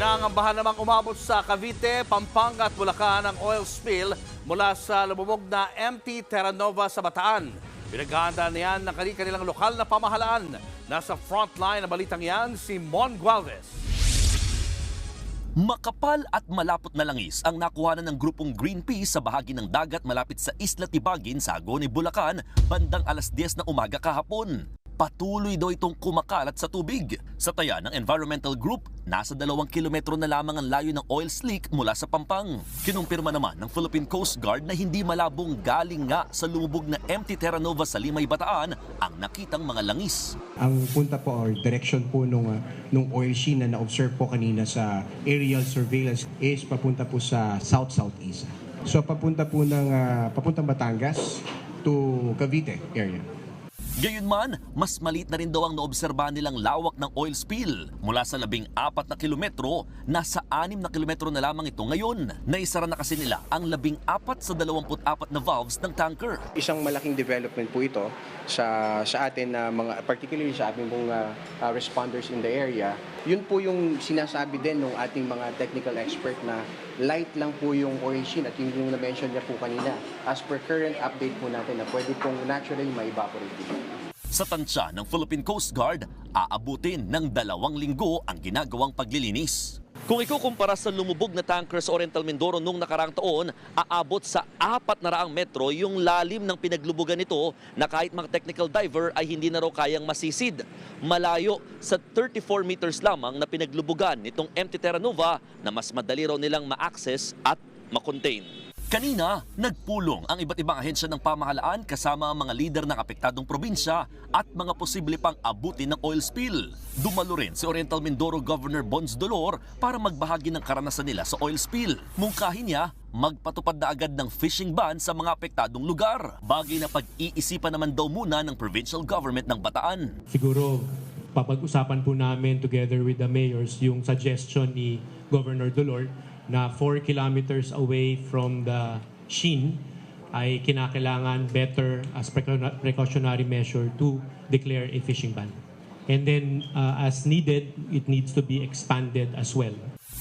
Pinangangambahan namang umabot sa Cavite, Pampanga at Bulacan ang oil spill mula sa lumubog na MT Terra Nova sa Bataan. Pinaghahandaan niyan ng kanilang lokal na pamahalaan. Nasa frontline na balitang yan si Mon Gualvez. Makapal at malapot na langis ang nakuhanan ng grupong Greenpeace sa bahagi ng dagat malapit sa Isla Tibagin sa Agone, Bulacan, bandang alas 10 ng umaga kahapon. Patuloy daw itong kumakalat sa tubig. Sa taya ng environmental group, nasa 2 kilometro na lamang ang layo ng oil slick mula sa Pampang. Kinumpirma naman ng Philippine Coast Guard na hindi malabong galing nga sa lumubog na MT Terra Nova sa Limay, Bataan ang nakitang mga langis. Ang punta po or direction po nung oil sheen na na-observe po kanina sa aerial surveillance is papunta po sa south-southeast. So papunta po papuntang Batangas to Cavite area. Gayunman, mas maliit na rin daw ang naobserbahan nilang lawak ng oil spill. Mula sa 14 na kilometro, nasa 6 na kilometro na lamang ito ngayon. Naisara na kasi nila ang 14 sa 24 na valves ng tanker. Isang malaking development po ito sa atin na particularly sa ating mga responders in the area. Yun po yung sinasabi din ng ating mga technical expert na light lang po yung oil sheen at yung na-mention niya po kanina. As per current update po natin na pwede pong naturally ma-evaporate dito. Sa tansya ng Philippine Coast Guard, aabutin ng 2 linggo ang ginagawang paglilinis. Kung ikukumpara sa lumubog na tanker sa Oriental Mindoro noong nakaraang taon, aabot sa 400 metro yung lalim ng pinaglubugan nito na kahit mga technical diver ay hindi na raw kayang masisid. Malayo sa 34 meters lamang na pinaglubugan nitong MT Terra Nova na mas madali raw nilang ma-access at ma-contain. Kanina, nagpulong ang iba't ibang ahensya ng pamahalaan kasama ang mga lider ng apektadong probinsya at mga posible pang abutin ng oil spill. Dumalo rin si Oriental Mindoro Governor Bons Dolor para magbahagi ng karanasan nila sa oil spill. Mungkahin niya, magpatupad na agad ng fishing ban sa mga apektadong lugar. Bagay na pag-iisipan naman daw muna ng provincial government ng Bataan. Siguro papag-usapan po namin together with the mayors yung suggestion ni Governor Dolor na 4 kilometers away from the sheen ay kinakailangan better as precautionary measure to declare a fishing ban. And then as needed, it needs to be expanded as well.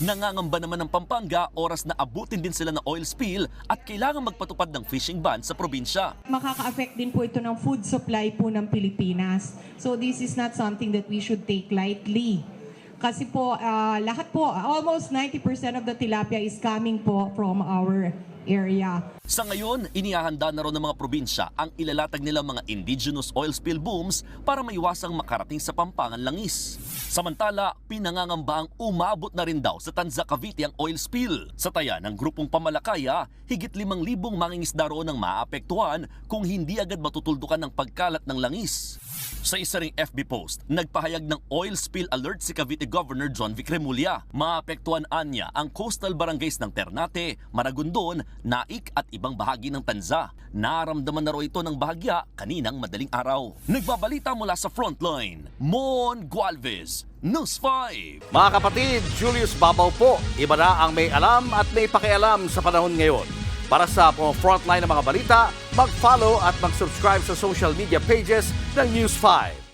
Nangangamba naman ng Pampanga, oras na abutin din sila ng oil spill at kailangan magpatupad ng fishing ban sa probinsya. Makaka-affect din po ito ng food supply po ng Pilipinas. So this is not something that we should take lightly. Kasi po, lahat po, almost 90% of the tilapia is coming po from our area. Sa ngayon, inihahanda na raw ng mga probinsya ang ilalatag nilang mga indigenous oil spill booms para maiwasang makarating sa Pampangan langis. Samantala, pinangangamba ang umabot na rin daw sa Tanza, Cavite ang oil spill. Sa taya ng grupong Pamalakaya, higit 5,000 mangingisda roon ang maapektuhan kung hindi agad matutuldukan ng pagkalat ng langis. Sa isa ring FB post, nagpahayag ng oil spill alert si Cavite Governor John Vic Remulla. Maapektuhan anya ang coastal barangays ng Ternate, Maragondon, Naik at ibang bahagi ng Tanza. Naramdaman na raw ito ng bahagya kaninang madaling araw. Nagbabalita mula sa frontline, Mon Gualvez, News 5. Mga kapatid, Julius Babaw po. Iba na ang may alam at may pakialam sa panahon ngayon. Para sa frontline ng mga balita, mag-follow at mag-subscribe sa social media pages ng News 5.